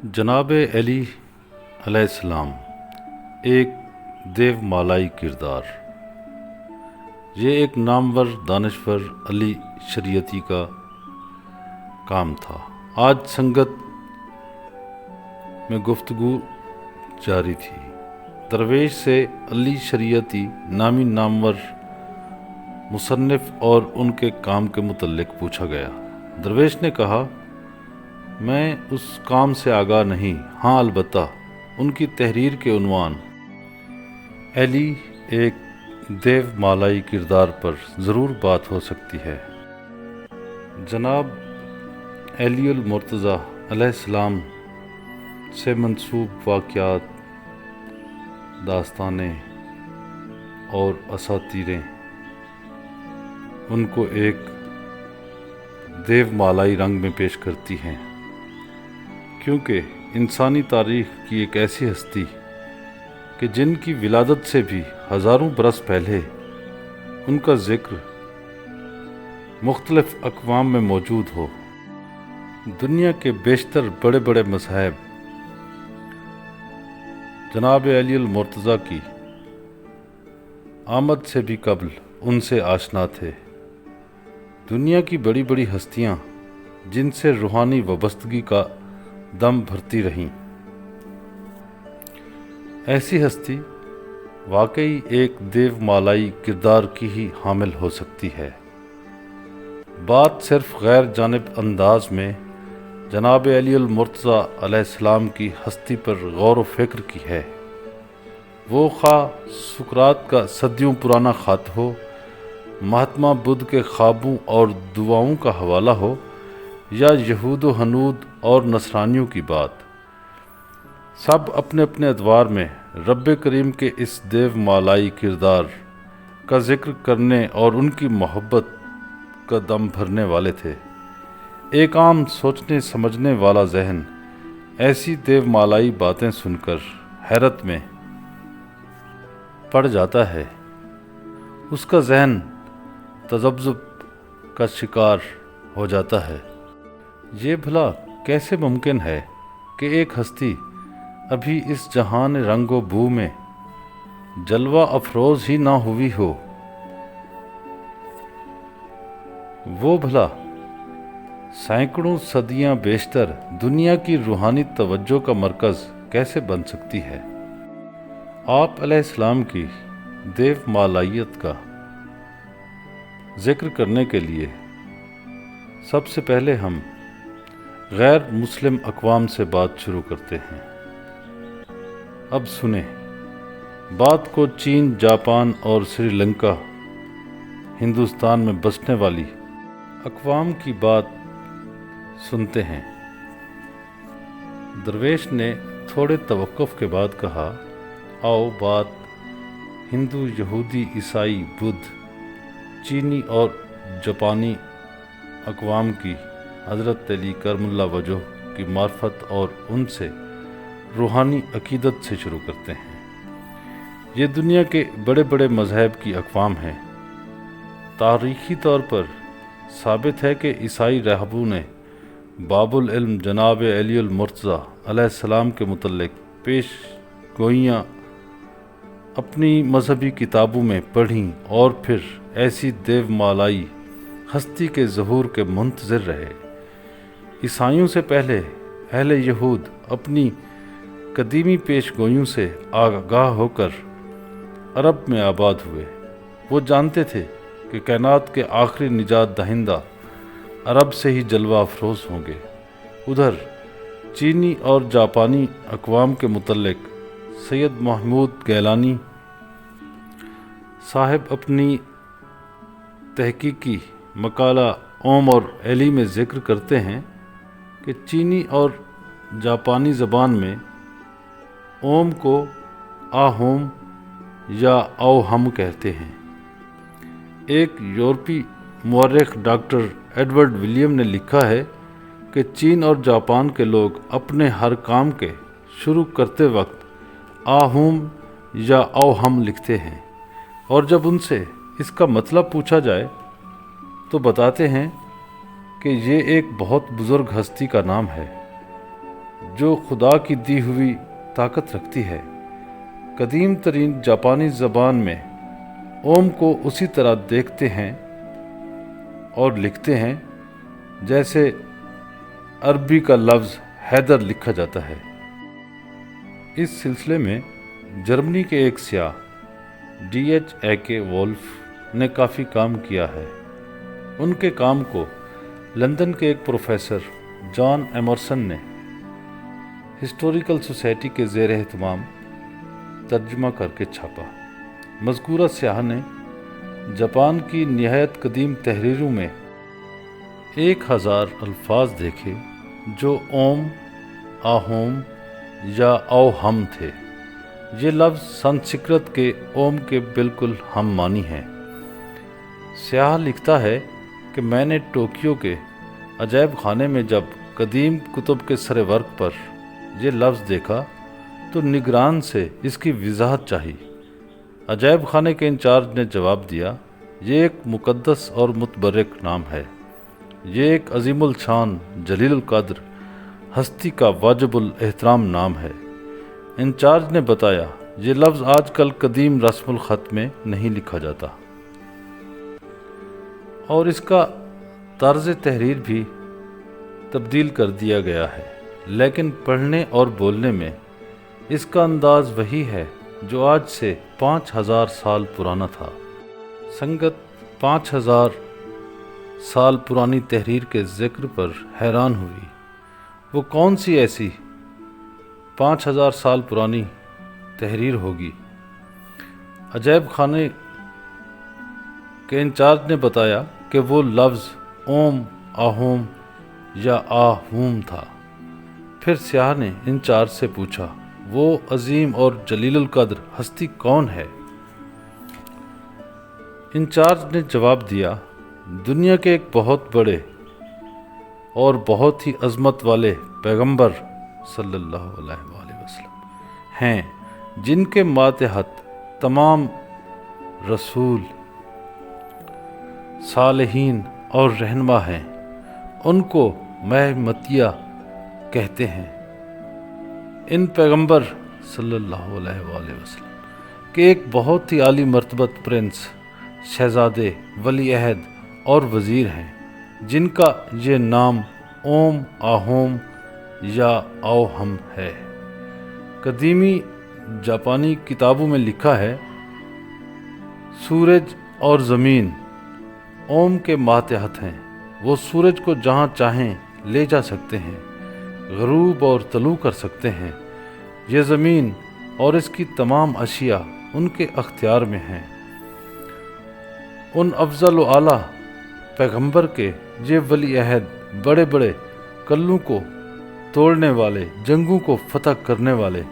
جناب علی علیہ السلام ایک دیو مالائی کردار۔ یہ ایک نامور دانشور علی شریعتی کا کام تھا۔ آج سنگت میں گفتگو جاری تھی۔ درویش سے علی شریعتی نامی نامور مصنف اور ان کے کام کے متعلق پوچھا گیا۔ درویش نے کہا، میں اس کام سے آگاہ نہیں، ہاں البتہ ان کی تحریر کے عنوان علی ایک دیو مالائی کردار پر ضرور بات ہو سکتی ہے۔ جناب علی المرتضیٰ علیہ السلام سے منسوب واقعات، داستانیں اور اساطیریں ان کو ایک دیو مالائی رنگ میں پیش کرتی ہیں، کیونکہ انسانی تاریخ کی ایک ایسی ہستی کہ جن کی ولادت سے بھی ہزاروں برس پہلے ان کا ذکر مختلف اقوام میں موجود ہو۔ دنیا کے بیشتر بڑے بڑے مذاہب جناب علی المرتضیٰ کی آمد سے بھی قبل ان سے آشنا تھے۔ دنیا کی بڑی بڑی ہستیاں جن سے روحانی وابستگی کا دم بھرتی رہیں، ایسی ہستی واقعی ایک دیو مالائی کردار کی ہی حامل ہو سکتی ہے۔ بات صرف غیر جانب انداز میں جناب علی المرتضیٰ علیہ السلام کی ہستی پر غور و فکر کی ہے۔ وہ خواہ سقراط کا صدیوں پرانا خط ہو، مہاتما بدھ کے خوابوں اور دعاؤں کا حوالہ ہو، یا یہود و ہنود اور نصرانیوں کی بات، سب اپنے اپنے ادوار میں رب کریم کے اس دیو مالائی کردار کا ذکر کرنے اور ان کی محبت کا دم بھرنے والے تھے۔ ایک عام سوچنے سمجھنے والا ذہن ایسی دیو مالائی باتیں سن کر حیرت میں پڑ جاتا ہے۔ اس کا ذہن تذبذب کا شکار ہو جاتا ہے۔ یہ بھلا کیسے ممکن ہے کہ ایک ہستی ابھی اس جہان رنگ و بو میں جلوہ افروز ہی نہ ہوئی ہو، وہ بھلا سینکڑوں صدیاں بیشتر دنیا کی روحانی توجہ کا مرکز کیسے بن سکتی ہے؟ آپ علیہ السلام کی دیو مالائیت کا ذکر کرنے کے لیے سب سے پہلے ہم غیر مسلم اقوام سے بات شروع کرتے ہیں۔ اب سنیں، بات کو چین، جاپان اور سری لنکا، ہندوستان میں بسنے والی اقوام کی بات سنتے ہیں۔ درویش نے تھوڑے توقف کے بعد کہا، آؤ بات ہندو، یہودی، عیسائی، بدھ، چینی اور جاپانی اقوام کی حضرت علی کرم اللہ وجہہ کی معرفت اور ان سے روحانی عقیدت سے شروع کرتے ہیں۔ یہ دنیا کے بڑے بڑے مذاہب کی اقوام ہیں۔ تاریخی طور پر ثابت ہے کہ عیسائی راہبوں نے باب العلم جناب علی المرتضیٰ علیہ السلام کے متعلق پیش گوئیاں اپنی مذہبی کتابوں میں پڑھیں اور پھر ایسی دیو مالائی ہستی کے ظہور کے منتظر رہے۔ عیسائیوں سے پہلے اہل یہود اپنی قدیمی پیش گوئیوں سے آگاہ ہو کر عرب میں آباد ہوئے۔ وہ جانتے تھے کہ کائنات کے آخری نجات دہندہ عرب سے ہی جلوہ افروز ہوں گے۔ ادھر چینی اور جاپانی اقوام کے متعلق سید محمود گیلانی صاحب اپنی تحقیقی مقالہ اوم اور علی میں ذکر کرتے ہیں کہ چینی اور جاپانی زبان میں اوم کو آہوم یا اوہم کہتے ہیں۔ ایک یورپی مورخ ڈاکٹر ایڈورڈ ولیم نے لکھا ہے کہ چین اور جاپان کے لوگ اپنے ہر کام کے شروع کرتے وقت آہوم یا اوہم لکھتے ہیں، اور جب ان سے اس کا مطلب پوچھا جائے تو بتاتے ہیں کہ یہ ایک بہت بزرگ ہستی کا نام ہے۔ جو خدا کی دی ہوئی طاقت رکھتی ہے۔ قدیم ترین جاپانی زبان میں اوم کو اسی طرح دیکھتے ہیں اور لکھتے ہیں جیسے عربی کا لفظ حیدر لکھا جاتا ہے۔ اس سلسلے میں جرمنی کے ایک سیاح DHAK وولف نے کافی کام کیا ہے۔ ان کے کام کو لندن کے ایک پروفیسر جان ایمرسن نے ہسٹوریکل سوسائٹی کے زیر اہتمام ترجمہ کر کے چھاپا۔ مذکورہ سیاح نے جاپان کی نہایت قدیم تحریروں میں 1000 الفاظ دیکھے جو اوم، آہوم یا اوہم تھے۔ یہ لفظ سنسکرت کے اوم کے بالکل ہم معنی ہیں۔ سیاح لکھتا ہے کہ میں نے ٹوکیو کے عجائب خانے میں جب قدیم کتب کے سر ورق پر یہ لفظ دیکھا تو نگران سے اس کی وضاحت چاہی۔ عجائب خانے کے انچارج نے جواب دیا، یہ ایک مقدس اور متبرک نام ہے، یہ ایک عظیم الشان، جلیل القدر، ہستی کا واجب الاحترام نام ہے۔ انچارج نے بتایا، یہ لفظ آج کل قدیم رسم الخط میں نہیں لکھا جاتا اور اس کا طرز تحریر بھی تبدیل کر دیا گیا ہے، لیکن پڑھنے اور بولنے میں اس کا انداز وہی ہے جو آج سے 5000 سال پرانا تھا۔ سنگت 5000 سال پرانی تحریر کے ذکر پر حیران ہوئی۔ وہ کون سی ایسی 5000 سال پرانی تحریر ہوگی؟ عجائب خانے کے انچارج نے بتایا کہ وہ لفظ اوم، آہوم یا آہوم تھا۔ پھر سیاح نے انچارج سے پوچھا، وہ عظیم اور جلیل القدر ہستی کون ہے؟ انچارج نے جواب دیا، دنیا کے ایک بہت بڑے اور بہت ہی عظمت والے پیغمبر صلی اللہ علیہ وآلہ وسلم ہیں، جن کے ماتحت تمام رسول، صالحین اور رہنما ہیں۔ ان کو محمدیہ کہتے ہیں۔ ان پیغمبر صلی اللہ علیہ وآلہ وسلم کے ایک بہت ہی عالی مرتبت پرنس، شہزادے، ولی عہد اور وزیر ہیں، جن کا یہ نام اوم، آہوم یا اوہم ہے۔ قدیمی جاپانی کتابوں میں لکھا ہے، سورج اور زمین اوم کے ماتحت ہیں۔ وہ سورج کو جہاں چاہیں لے جا سکتے ہیں، غروب اور طلوع کر سکتے ہیں۔ یہ زمین اور اس کی تمام اشیاء ان کے اختیار میں ہیں۔ ان افضل و اعلیٰ پیغمبر کے یہ ولی عہد بڑے بڑے قلعوں کو توڑنے والے، جنگوں کو فتح کرنے والے،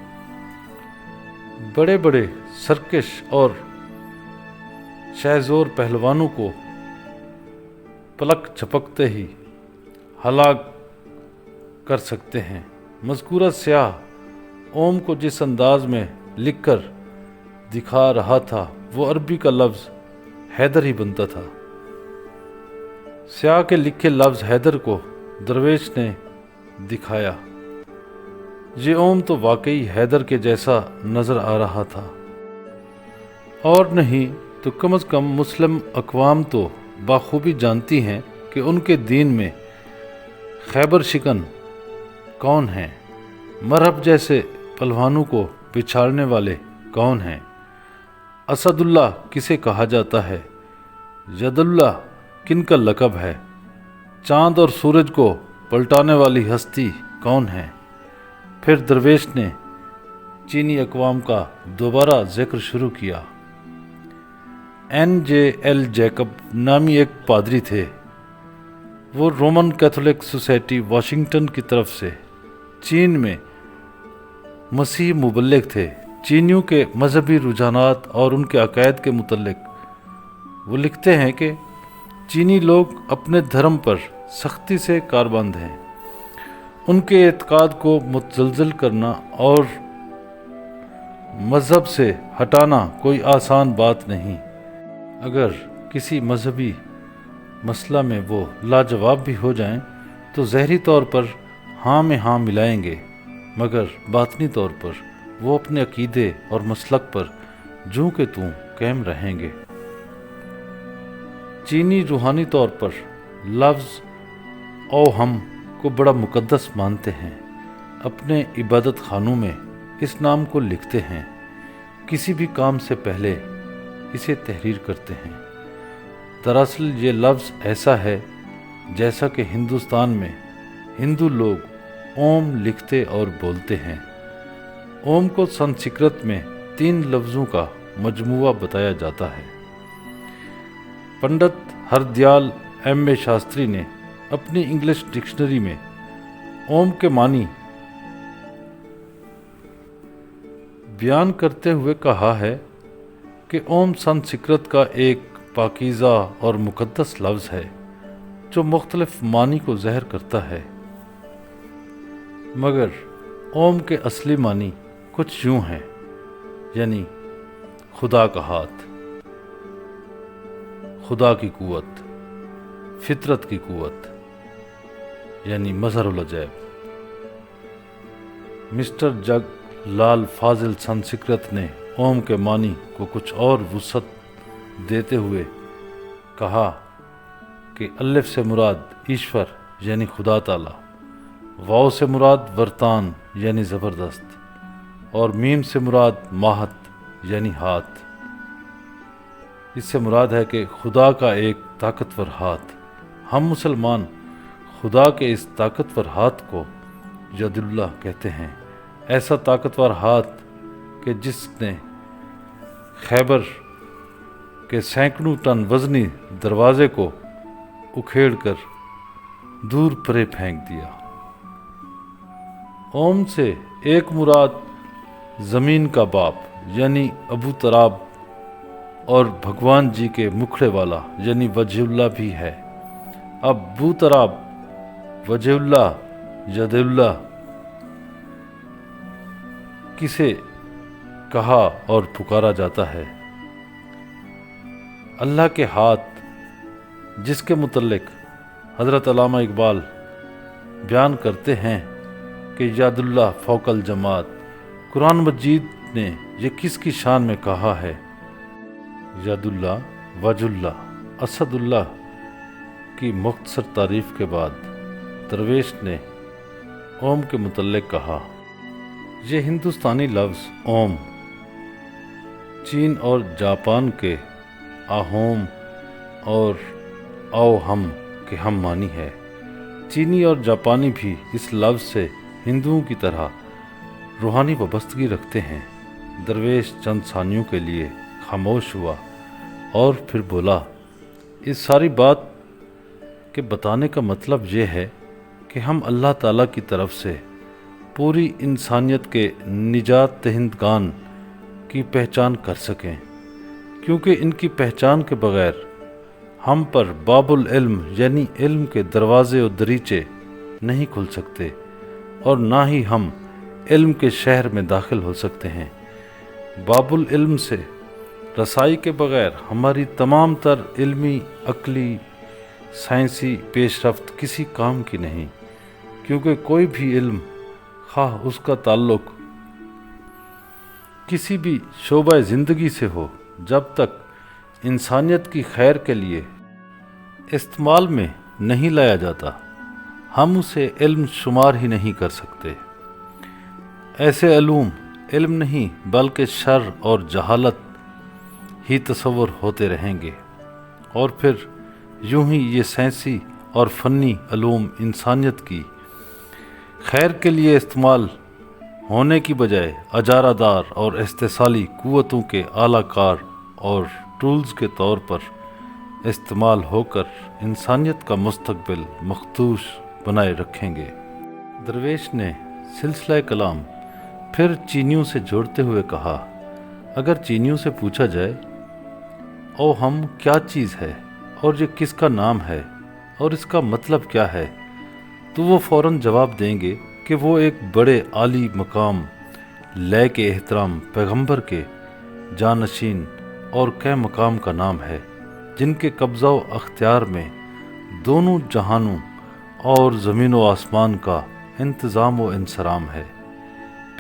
بڑے بڑے سرکش اور شہزور پہلوانوں کو پلک جھپکتے ہی ہلاک کر سکتے ہیں۔ مذکورہ سیاح اوم کو جس انداز میں لکھ کر دکھا رہا تھا وہ عربی کا لفظ حیدر ہی بنتا تھا۔ سیاح کے لکھے لفظ حیدر کو درویش نے دکھایا۔ یہ اوم تو واقعی حیدر کے جیسا نظر آ رہا تھا، اور نہیں تو کم از کم مسلم اقوام تو بخوبی جانتی ہیں کہ ان کے دین میں خیبر شکن کون ہیں، مرہب جیسے پہلوانوں کو پچھاڑنے والے کون ہیں، اسد اللہ کسے کہا جاتا ہے، ید اللہ کن کا لقب ہے، چاند اور سورج کو پلٹانے والی ہستی کون ہے۔ پھر درویش نے چینی اقوام کا دوبارہ ذکر شروع کیا۔ NJL جیکب نامی ایک پادری تھے۔ وہ رومن کیتھولک سوسائٹی واشنگٹن کی طرف سے چین میں مسیحی مبلغ تھے۔ چینیوں کے مذہبی رجحانات اور ان کے عقائد کے متعلق وہ لکھتے ہیں کہ چینی لوگ اپنے دھرم پر سختی سے کاربند ہیں۔ ان کے اعتقاد کو متزلزل کرنا اور مذہب سے ہٹانا کوئی آسان بات نہیں۔ اگر کسی مذہبی مسئلہ میں وہ لاجواب بھی ہو جائیں تو ظاہری طور پر ہاں میں ہاں ملائیں گے، مگر باطنی طور پر وہ اپنے عقیدے اور مسلک پر جوں کہ توں قائم رہیں گے۔ چینی روحانی طور پر لفظ او ہم کو بڑا مقدس مانتے ہیں، اپنے عبادت خانوں میں اس نام کو لکھتے ہیں، کسی بھی کام سے پہلے اسے تحریر کرتے ہیں۔ دراصل یہ لفظ ایسا ہے جیسا کہ ہندوستان میں ہندو لوگ اوم لکھتے اور بولتے ہیں۔ اوم کو سنسکرت میں 3 لفظوں کا مجموعہ بتایا جاتا ہے۔ پنڈت ہردیال ایم اے شاستری نے اپنی انگلش ڈکشنری میں اوم کے معنی بیان کرتے ہوئے کہا ہے کہ اوم سنسکرت کا ایک پاکیزہ اور مقدس لفظ ہے جو مختلف معنی کو ظاہر کرتا ہے، مگر اوم کے اصلی معنی کچھ یوں ہیں، یعنی خدا کا ہاتھ، خدا کی قوت، فطرت کی قوت، یعنی مظہر العجائب۔ مسٹر جگ لال فاضل سنسکرت نے اوم کے معنی کو کچھ اور وسعت دیتے ہوئے کہا کہ الف سے مراد ایشور یعنی خدا تعالی، واو سے مراد ورتان یعنی زبردست، اور میم سے مراد ماہت یعنی ہاتھ۔ اس سے مراد ہے کہ خدا کا ایک طاقتور ہاتھ۔ ہم مسلمان خدا کے اس طاقتور ہاتھ کو ید اللہ کہتے ہیں، ایسا طاقتور ہاتھ کہ جس نے خیبر کے سینکڑوں ٹن وزنی دروازے کو اکھیڑ کر دور پرے پھینک دیا۔ اوم سے ایک مراد زمین کا باپ یعنی ابو تراب اور بھگوان جی کے مکھڑے والا یعنی وجہ اللہ بھی ہے۔ اب بو تراب، وجہ اللہ، ید اللہ کسے کہا اور پکارا جاتا ہے؟ اللہ کے ہاتھ، جس کے متعلق حضرت علامہ اقبال بیان کرتے ہیں کہ ید اللہ فوق الجماد، قرآن مجید نے یہ کس کی شان میں کہا ہے؟ ید اللہ، وجہ اللہ، اسد اللہ کی مختصر تعریف کے بعد درویش نے اوم کے متعلق کہا، یہ ہندوستانی لفظ اوم چین اور جاپان کے آہوم اور او ہم کے ہم معنی ہے۔ چینی اور جاپانی بھی اس لفظ سے ہندوؤں کی طرح روحانی وابستگی رکھتے ہیں۔ درویش چند ثانیوں کے لیے خاموش ہوا اور پھر بولا، اس ساری بات کے بتانے کا مطلب یہ ہے کہ ہم اللہ تعالیٰ کی طرف سے پوری انسانیت کے نجات دہندگان کی پہچان کر سکیں، کیونکہ ان کی پہچان کے بغیر ہم پر باب العلم یعنی علم کے دروازے و دریچے نہیں کھل سکتے، اور نہ ہی ہم علم کے شہر میں داخل ہو سکتے ہیں۔ باب العلم سے رسائی کے بغیر ہماری تمام تر علمی، عقلی، سائنسی پیش رفت کسی کام کی نہیں، کیونکہ کوئی بھی علم، خواہ اس کا تعلق کسی بھی شعبہ زندگی سے ہو، جب تک انسانیت کی خیر کے لیے استعمال میں نہیں لایا جاتا، ہم اسے علم شمار ہی نہیں کر سکتے۔ ایسے علوم علم نہیں بلکہ شر اور جہالت ہی تصور ہوتے رہیں گے، اور پھر یوں ہی یہ سائنسی اور فنی علوم انسانیت کی خیر کے لیے استعمال ہونے کی بجائے اجارہ دار اور استحصالی قوتوں کے اعلیٰ کار اور ٹولز کے طور پر استعمال ہو کر انسانیت کا مستقبل مخدوش بنائے رکھیں گے۔ درویش نے سلسلہ کلام پھر چینیوں سے جوڑتے ہوئے کہا، اگر چینیوں سے پوچھا جائے او ہم کیا چیز ہے اور یہ کس کا نام ہے اور اس کا مطلب کیا ہے، تو وہ فوراً جواب دیں گے کہ وہ ایک بڑے عالی مقام لے کے احترام پیغمبر کے جانشین اور کئی مقام کا نام ہے، جن کے قبضہ و اختیار میں دونوں جہانوں اور زمین و آسمان کا انتظام و انصرام ہے۔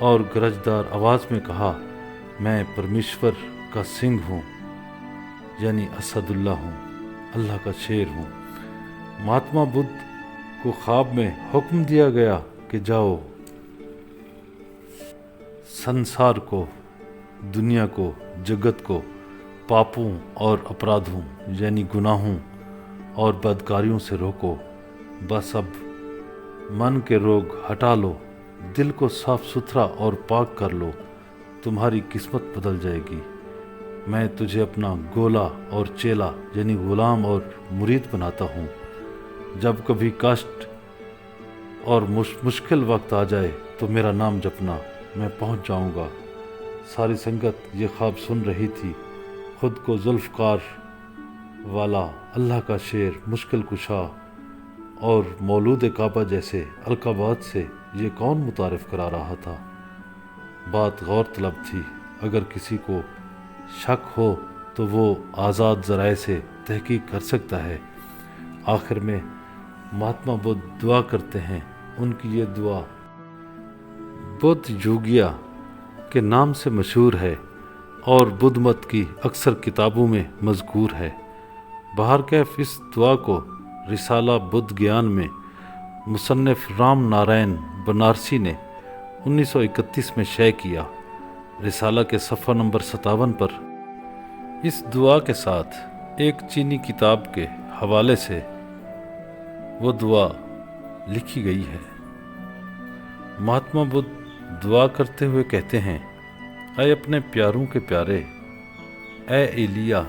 اور گرجدار آواز میں کہا، میں پرمیشور کا سنگھ ہوں، یعنی اسد اللہ ہوں، اللہ کا شیر ہوں۔ مہاتما بدھ کو خواب میں حکم دیا گیا کہ جاؤ، سنسار کو، دنیا کو، جگت کو پاپوں اور اپرادھوں یعنی گناہوں اور بدکاریوں سے روکو۔ بس اب من کے روگ ہٹا لو، دل کو صاف ستھرا اور پاک کر لو، تمہاری قسمت بدل جائے گی۔ میں تجھے اپنا گولا اور چیلا یعنی غلام اور مرید بناتا ہوں۔ جب کبھی کشٹ اور مشکل وقت آ جائے تو میرا نام جپنا، میں پہنچ جاؤں گا۔ ساری سنگت یہ خواب سن رہی تھی۔ خود کو ذوالفقار والا، اللہ کا شیر، مشکل کشا اور مولود کعبہ جیسے القابات سے یہ کون متعارف کرا رہا تھا؟ بات غور طلب تھی۔ اگر کسی کو شک ہو تو وہ آزاد ذرائع سے تحقیق کر سکتا ہے۔ آخر میں مہاتما بدھ دعا کرتے ہیں۔ ان کی یہ دعا بدھ یوگیا کے نام سے مشہور ہے اور بدھ مت کی اکثر کتابوں میں مذکور ہے۔ بہرکیف اس دعا کو رسالہ بدھ گیان میں مصنف رام نارائن بنارسی نے 1931 میں شائع کیا۔ رسالہ کے صفحہ نمبر 57 پر اس دعا کے ساتھ ایک چینی کتاب کے حوالے سے وہ دعا لکھی گئی ہے۔ مہاتما بدھ دعا کرتے ہوئے کہتے ہیں، اے اپنے پیاروں کے پیارے، اے ایلیا،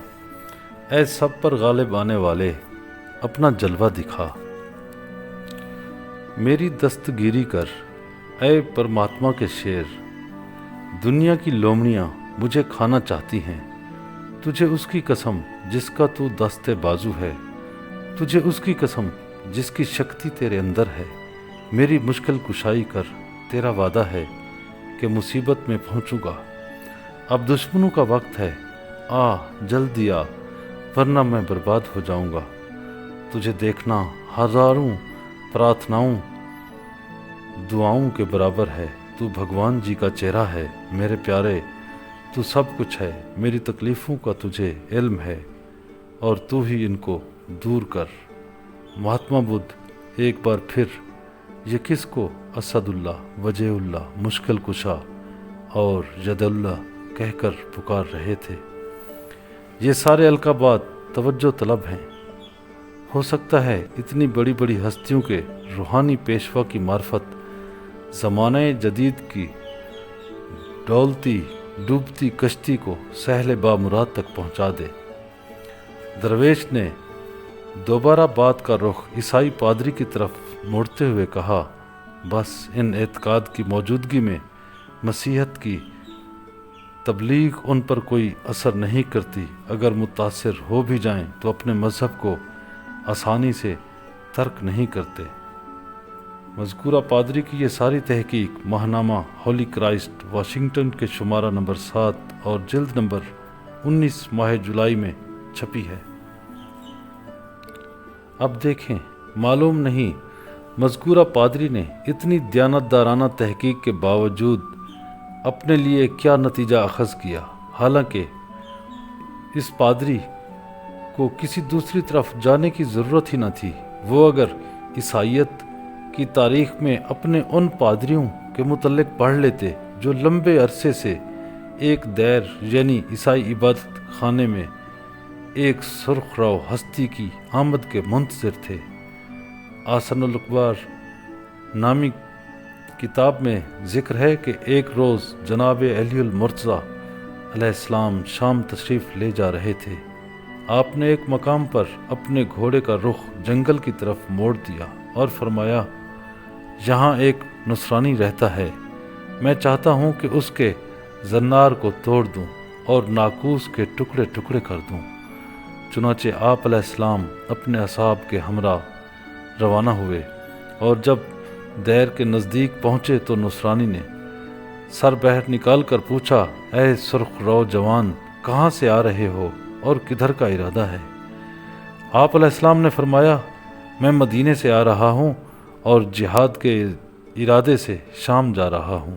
اے سب پر غالب آنے والے، اپنا جلوہ دکھا، میری دستگیری کر، اے پرماتما کے شیر۔ دنیا کی لومڑیاں مجھے کھانا چاہتی ہیں، تجھے اس کی قسم جس کا تو دست بازو ہے، تجھے اس کی قسم جس کی شکتی تیرے اندر ہے۔ میری مشکل کشائی کر، تیرا وعدہ ہے کہ مصیبت میں پہنچوں گا۔ اب دشمنوں کا وقت ہے، آ جلدی آ، ورنہ میں برباد ہو جاؤں گا۔ تجھے دیکھنا ہزاروں پراتھناؤں دعاؤں کے برابر ہے۔ تو بھگوان جی کا چہرہ ہے، میرے پیارے، تو سب کچھ ہے۔ میری تکلیفوں کا تجھے علم ہے اور تو ہی ان کو دور کر۔ مہاتما بدھ ایک بار پھر یہ کس کو اسد اللہ، وجہ اللہ، مشکل کشا اور ید اللہ کہہ کر پکار رہے تھے۔ یہ سارے القابات توجہ طلب ہیں۔ ہو سکتا ہے اتنی بڑی بڑی ہستیوں کے روحانی پیشوا کی معرفت زمانہ جدید کی ڈولتی ڈوبتی کشتی کو سہل بامراد تک پہنچا دے۔ درویش نے دوبارہ بات کا رخ عیسائی پادری کی طرف موڑتے ہوئے کہا، بس ان اعتقاد کی موجودگی میں مسیحیت کی تبلیغ ان پر کوئی اثر نہیں کرتی۔ اگر متاثر ہو بھی جائیں تو اپنے مذہب کو آسانی سے ترک نہیں کرتے۔ مذکورہ پادری کی یہ ساری تحقیق ماہنامہ ہولی کرائسٹ واشنگٹن کے شمارہ نمبر 7 اور جلد نمبر 19 ماہ جولائی میں چھپی ہے۔ اب دیکھیں، معلوم نہیں مذکورہ پادری نے اتنی دیانتدارانہ تحقیق کے باوجود اپنے لیے کیا نتیجہ اخذ کیا۔ حالانکہ اس پادری کو کسی دوسری طرف جانے کی ضرورت ہی نہ تھی۔ وہ اگر عیسائیت کی تاریخ میں اپنے ان پادریوں کے متعلق پڑھ لیتے جو لمبے عرصے سے ایک دیر یعنی عیسائی عبادت خانے میں ایک سرخ رو ہستی کی آمد کے منتظر تھے۔ آسن الاخبار نامی کتاب میں ذکر ہے کہ ایک روز جناب علی المرتضیٰ علیہ السلام شام تشریف لے جا رہے تھے۔ آپ نے ایک مقام پر اپنے گھوڑے کا رخ جنگل کی طرف موڑ دیا اور فرمایا، یہاں ایک نصرانی رہتا ہے، میں چاہتا ہوں کہ اس کے زنار کو توڑ دوں اور ناقوس کے ٹکڑے ٹکڑے کر دوں۔ چنانچہ آپ علیہ السلام اپنے اصحاب کے ہمراہ روانہ ہوئے، اور جب دیر کے نزدیک پہنچے تو نصرانی نے سر باہر نکال کر پوچھا، اے سرخ رو جوان، کہاں سے آ رہے ہو اور کدھر کا ارادہ ہے؟ آپ علیہ السلام نے فرمایا، میں مدینے سے آ رہا ہوں اور جہاد کے ارادے سے شام جا رہا ہوں۔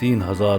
3000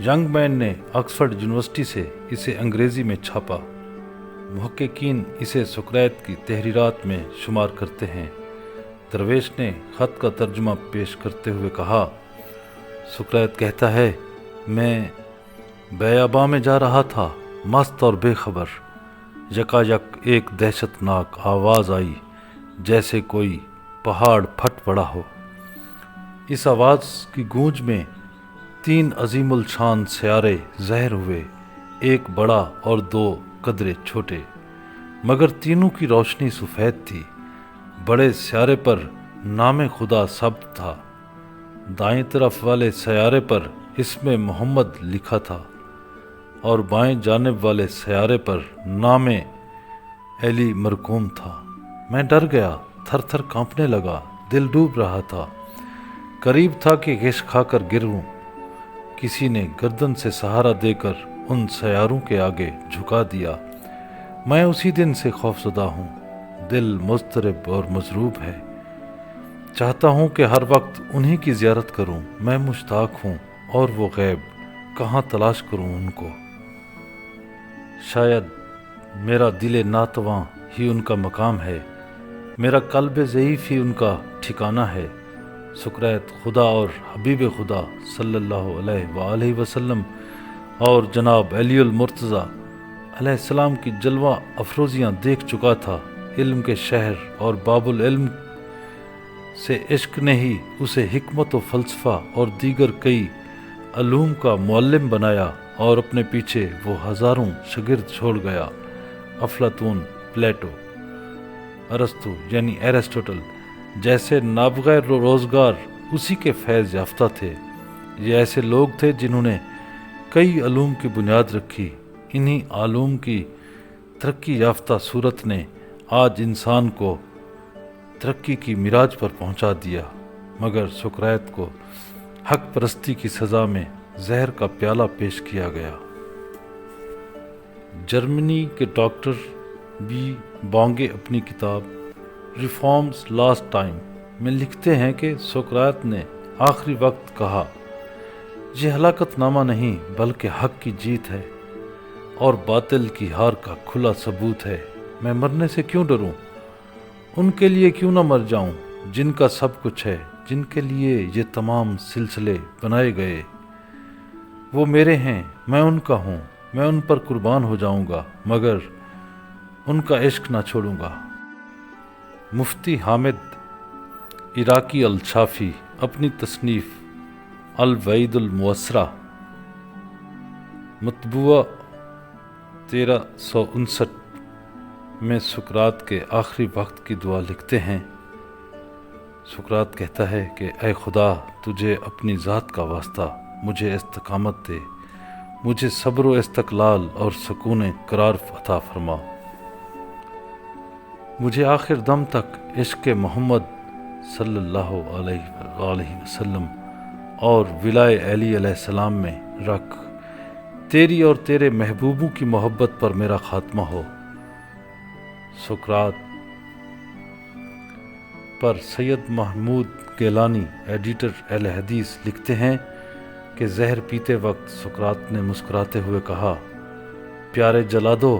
ینگ مین نے آکسفورڈ یونیورسٹی سے اسے انگریزی میں چھاپا۔ محققین اسے سقراط کی تحریرات میں شمار کرتے ہیں۔ درویش نے خط کا ترجمہ پیش کرتے ہوئے کہا، سقراط کہتا ہے، میں بیاباں میں جا رہا تھا، مست اور بے خبر۔ یکایک ایک دہشت ناک آواز آئی، جیسے کوئی پہاڑ پھٹ پڑا ہو۔ اس آواز کی گونج میں 3 عظیم الشان سیارے ظاہر ہوئے، ایک بڑا اور 2 قدرے چھوٹے، مگر تینوں کی روشنی سفید تھی۔ بڑے سیارے پر نام خدا ثبت تھا، دائیں طرف والے سیارے پر اسم محمد لکھا تھا، اور بائیں جانب والے سیارے پر نام علی مرقوم تھا۔ میں ڈر گیا، تھر تھر کانپنے لگا، دل ڈوب رہا تھا، قریب تھا کہ غش کھا کر گروں۔ کسی نے گردن سے سہارا دے کر ان سیاروں کے آگے جھکا دیا۔ میں اسی دن سے خوفزدہ ہوں، دل مضطرب اور مضروب ہے، چاہتا ہوں کہ ہر وقت انہی کی زیارت کروں۔ میں مشتاق ہوں، اور وہ غیب کہاں تلاش کروں ان کو؟ شاید میرا دل ناتواں ہی ان کا مقام ہے، میرا قلب ضعیف ہی ان کا ٹھکانہ ہے۔ سقراط خدا اور حبیب خدا صلی اللہ علیہ وآلہ وسلم اور جناب علی المرتضیٰ علیہ السلام کی جلوہ افروزیاں دیکھ چکا تھا۔ علم کے شہر اور باب العلم سے عشق نے ہی اسے حکمت و فلسفہ اور دیگر کئی علوم کا معلم بنایا، اور اپنے پیچھے وہ ہزاروں شاگرد چھوڑ گیا۔ افلاطون، پلیٹو، ارسطو یعنی ایرسٹوٹل جیسے نابغہ روزگار اسی کے فیض یافتہ تھے۔ یہ ایسے لوگ تھے جنہوں نے کئی علوم کی بنیاد رکھی۔ انہی علوم کی ترقی یافتہ صورت نے آج انسان کو ترقی کی معراج پر پہنچا دیا، مگر سقراط کو حق پرستی کی سزا میں زہر کا پیالہ پیش کیا گیا۔ جرمنی کے ڈاکٹر بی بانگے اپنی کتاب ریفارمز لاسٹ ٹائم میں لکھتے ہیں کہ سقراط نے آخری وقت کہا، یہ ہلاکت نامہ نہیں بلکہ حق کی جیت ہے اور باطل کی ہار کا کھلا ثبوت ہے۔ میں مرنے سے کیوں ڈروں؟ ان کے لیے کیوں نہ مر جاؤں جن کا سب کچھ ہے، جن کے لیے یہ تمام سلسلے بنائے گئے۔ وہ میرے ہیں، میں ان کا ہوں، میں ان پر قربان ہو جاؤں گا، مگر ان کا عشق نہ چھوڑوں گا۔ مفتی حامد عراقی الشافی اپنی تصنیف الوعید الموسرہ مطبوعہ 1359 میں سقراط کے آخری وقت کی دعا لکھتے ہیں۔ سقراط کہتا ہے کہ اے خدا، تجھے اپنی ذات کا واسطہ مجھے استقامت دے، مجھے صبر و استقلال اور سکون قرار عطا فرما، مجھے آخر دم تک عشق محمد صلی اللہ علیہ وآلہ وسلم اور ولائے علی علیہ السلام میں رکھ، تیری اور تیرے محبوبوں کی محبت پر میرا خاتمہ ہو۔ سقراط پر سید محمود گیلانی ایڈیٹر اہل حدیث لکھتے ہیں کہ زہر پیتے وقت سقراط نے مسکراتے ہوئے کہا، پیارے جلادو،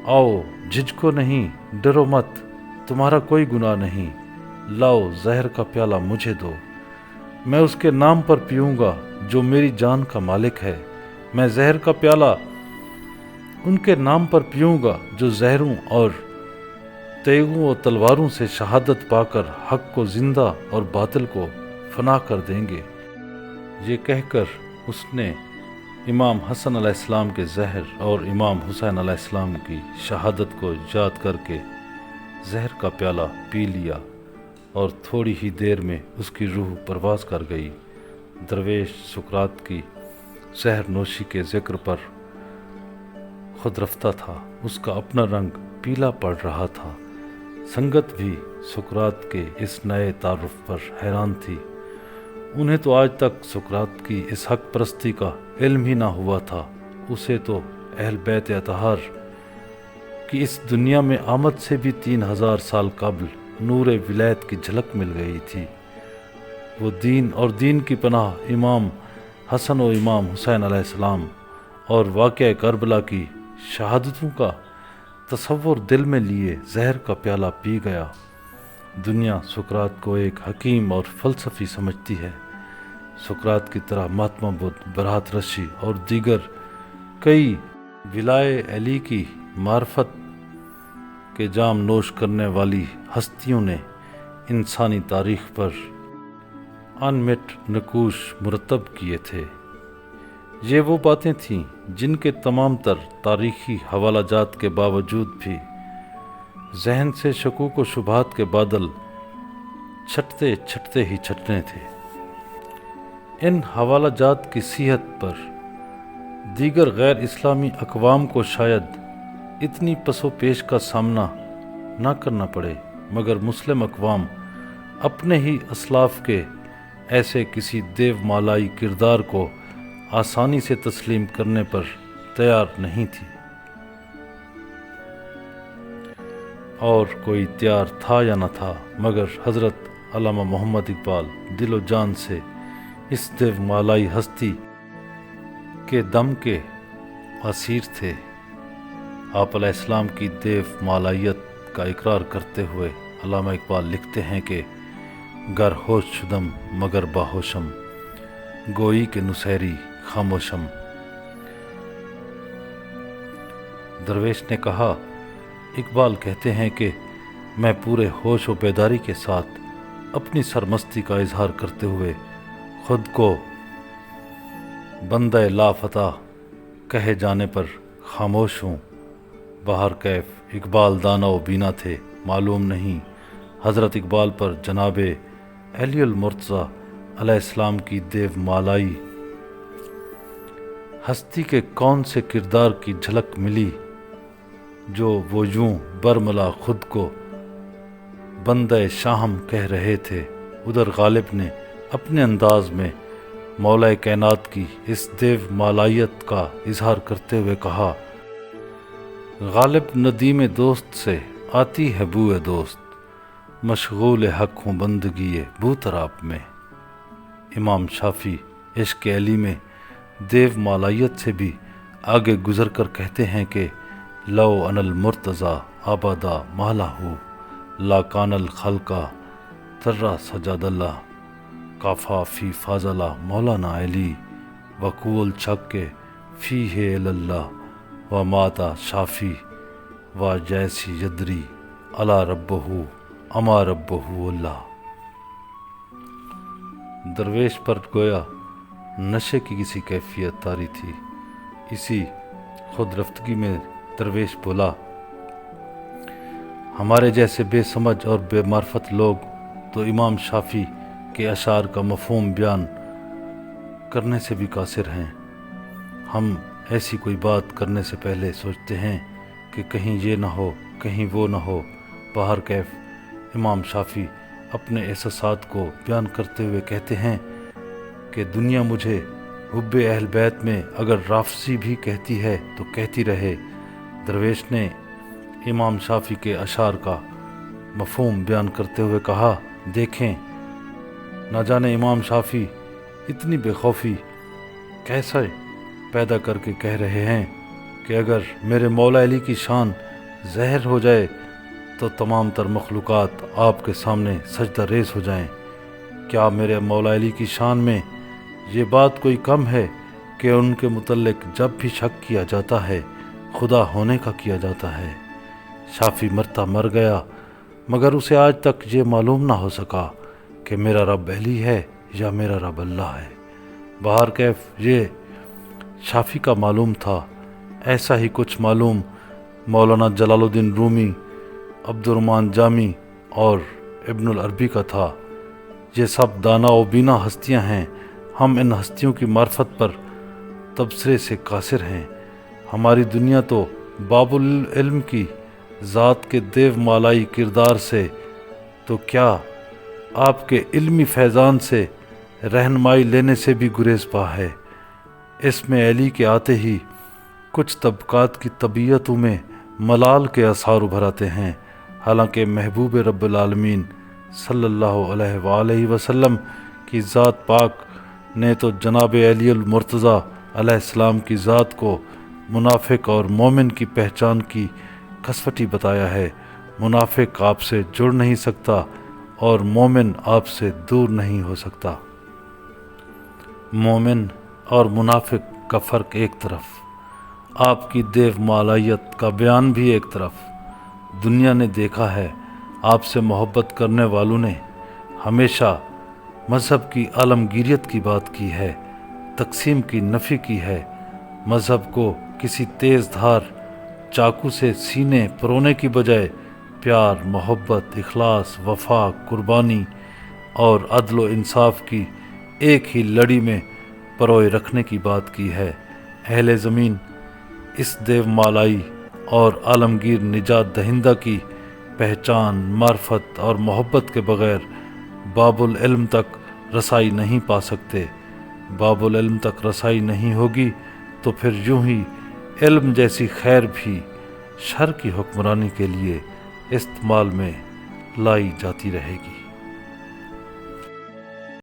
آؤ، جھجکو نہیں، ڈرو مت، تمہارا کوئی گناہ نہیں، لاؤ زہر کا پیالہ مجھے دو، میں اس کے نام پر پیوں گا جو میری جان کا مالک ہے، میں زہر کا پیالہ ان کے نام پر پیوں گا جو زہروں اور تیغوں و تلواروں سے شہادت پا کر حق کو زندہ اور باطل کو فنا کر دیں گے۔ یہ کہہ کر اس نے امام حسن علیہ السلام کے زہر اور امام حسین علیہ السلام کی شہادت کو یاد کر کے زہر کا پیالہ پی لیا، اور تھوڑی ہی دیر میں اس کی روح پرواز کر گئی۔ درویش سقراط کی زہر نوشی کے ذکر پر خود رفتہ تھا، اس کا اپنا رنگ پیلا پڑ رہا تھا۔ سنگت بھی سقراط کے اس نئے تعارف پر حیران تھی۔ انہیں تو آج تک سقراط کی اس حق پرستی کا علم ہی نہ ہوا تھا۔ اسے تو اہل بیت اطہار کی اس دنیا میں آمد سے بھی 3000 سال قبل نور ولایت کی جھلک مل گئی تھی۔ وہ دین اور دین کی پناہ امام حسن و امام حسین علیہ السلام اور واقعہ کربلا کی شہادتوں کا تصور دل میں لیے زہر کا پیالہ پی گیا۔ دنیا سقراط کو ایک حکیم اور فلسفی سمجھتی ہے۔ سقراط کی طرح مہاتما بدھ، برہت رشی اور دیگر کئی ولائے علی کی معرفت کے جام نوش کرنے والی ہستیوں نے انسانی تاریخ پر انمٹ نقوش مرتب کیے تھے۔ یہ وہ باتیں تھیں جن کے تمام تر تاریخی حوالہ جات کے باوجود بھی ذہن سے شکوک و شبہات کے بادل چھٹتے چھٹتے ہی چھٹنے تھے۔ ان حوالہ جات کی صحت پر دیگر غیر اسلامی اقوام کو شاید اتنی پس و پیش کا سامنا نہ کرنا پڑے، مگر مسلم اقوام اپنے ہی اسلاف کے ایسے کسی دیو مالائی کردار کو آسانی سے تسلیم کرنے پر تیار نہیں تھی، اور کوئی تیار تھا یا نہ تھا، مگر حضرت علامہ محمد اقبال دل و جان سے اس دیو مالائی ہستی کے دم کے اسیر تھے۔ آپ علیہ السلام کی دیو مالائیت کا اقرار کرتے ہوئے علامہ اقبال لکھتے ہیں کہ گر ہوش شدم مگر باہوشم، گوئی کے نسیری خاموشم۔ درویش نے کہا، اقبال کہتے ہیں کہ میں پورے ہوش و بیداری کے ساتھ اپنی سرمستی کا اظہار کرتے ہوئے خود کو بندہ لافتہ کہے جانے پر خاموش ہوں۔ بہر کیف اقبال دانا و بینا تھے، معلوم نہیں حضرت اقبال پر جناب علی المرتضیٰ علیہ السلام کی دیو مالائی ہستی کے کون سے کردار کی جھلک ملی جو وہ یوں برملا خود کو بندہ شاہم کہہ رہے تھے۔ ادھر غالب نے اپنے انداز میں مولا کائنات کی اس دیو مالائیت کا اظہار کرتے ہوئے کہا، غالب ندیم دوست سے آتی ہے بوئے دوست، مشغول حق ہوں بندگی بوتراب میں۔ امام شافعی عشق علی میں دیو مالائیت سے بھی آگے گزر کر کہتے ہیں کہ لو ان المرتضیٰ آبادا مالہ لا کان الخلقہ ترا سجاد اللہ، کافا فی فاضلہ مولانا علی وقول چھک فی ہے اللہ و ماتا شافی و جیسی یدری علا ربہ اما ربہ اللہ۔ درویش پر گویا نشے کی کسی کیفیت طاری تھی۔ اسی خود رفتگی میں درویش بولا، ہمارے جیسے بے سمجھ اور بے معرفت لوگ تو امام شافعی کے اشعار کا مفہوم بیان کرنے سے بھی قاصر ہیں۔ ہم ایسی کوئی بات کرنے سے پہلے سوچتے ہیں کہ کہیں یہ نہ ہو، کہیں وہ نہ ہو۔ بہر کیف امام شافعی اپنے احساسات کو بیان کرتے ہوئے کہتے ہیں کہ دنیا مجھے حب اہل بیت میں اگر رافضی بھی کہتی ہے تو کہتی رہے۔ درویش نے امام شافعی کے اشعار کا مفہوم بیان کرتے ہوئے کہا، دیکھیں نہ جانے امام شافعی اتنی بے خوفی کیسے پیدا کر کے کہہ رہے ہیں کہ اگر میرے مولا علی کی شان زہر ہو جائے تو تمام تر مخلوقات آپ کے سامنے سجدہ ریز ہو جائیں۔ کیا میرے مولا علی کی شان میں یہ بات کوئی کم ہے کہ ان کے متعلق جب بھی شک کیا جاتا ہے خدا ہونے کا کیا جاتا ہے؟ شافعی مرتا مر گیا مگر اسے آج تک یہ معلوم نہ ہو سکا کہ میرا رب علی ہے یا میرا رب اللہ ہے۔ بہر کیف یہ شافعی کا معلوم تھا، ایسا ہی کچھ معلوم مولانا جلال الدین رومی، عبد الرحمن جامی اور ابن العربی کا تھا۔ یہ سب دانا و بینا ہستیاں ہیں، ہم ان ہستیوں کی معرفت پر تبصرے سے قاصر ہیں۔ ہماری دنیا تو باب العلم کی ذات کے دیو مالائی کردار سے تو کیا آپ کے علمی فیضان سے رہنمائی لینے سے بھی گریز پا ہے۔ اس میں علی کے آتے ہی کچھ طبقات کی طبیعتوں میں ملال کے آثار ابھر آتے ہیں، حالانکہ محبوب رب العالمین صلی اللہ علیہ وآلہ وسلم کی ذات پاک نے تو جناب علی المرتضیٰ علیہ السلام کی ذات کو منافق اور مومن کی پہچان کی کسوٹی بتایا ہے۔ منافق آپ سے جڑ نہیں سکتا اور مومن آپ سے دور نہیں ہو سکتا۔ مومن اور منافق کا فرق ایک طرف، آپ کی دیو مالائیت کا بیان بھی ایک طرف۔ دنیا نے دیکھا ہے، آپ سے محبت کرنے والوں نے ہمیشہ مذہب کی عالمگیریت کی بات کی ہے، تقسیم کی نفی کی ہے۔ مذہب کو کسی تیز دھار چاقو سے سینے پرونے کی بجائے پیار، محبت، اخلاص، وفا، قربانی اور عدل و انصاف کی ایک ہی لڑی میں پروئے رکھنے کی بات کی ہے۔ اہل زمین اس دیو مالائی اور عالمگیر نجات دہندہ کی پہچان، معرفت اور محبت کے بغیر باب العلم تک رسائی نہیں پا سکتے۔ باب العلم تک رسائی نہیں ہوگی تو پھر یوں ہی علم جیسی خیر بھی شر کی حکمرانی کے لیے استعمال میں لائی جاتی رہے گی۔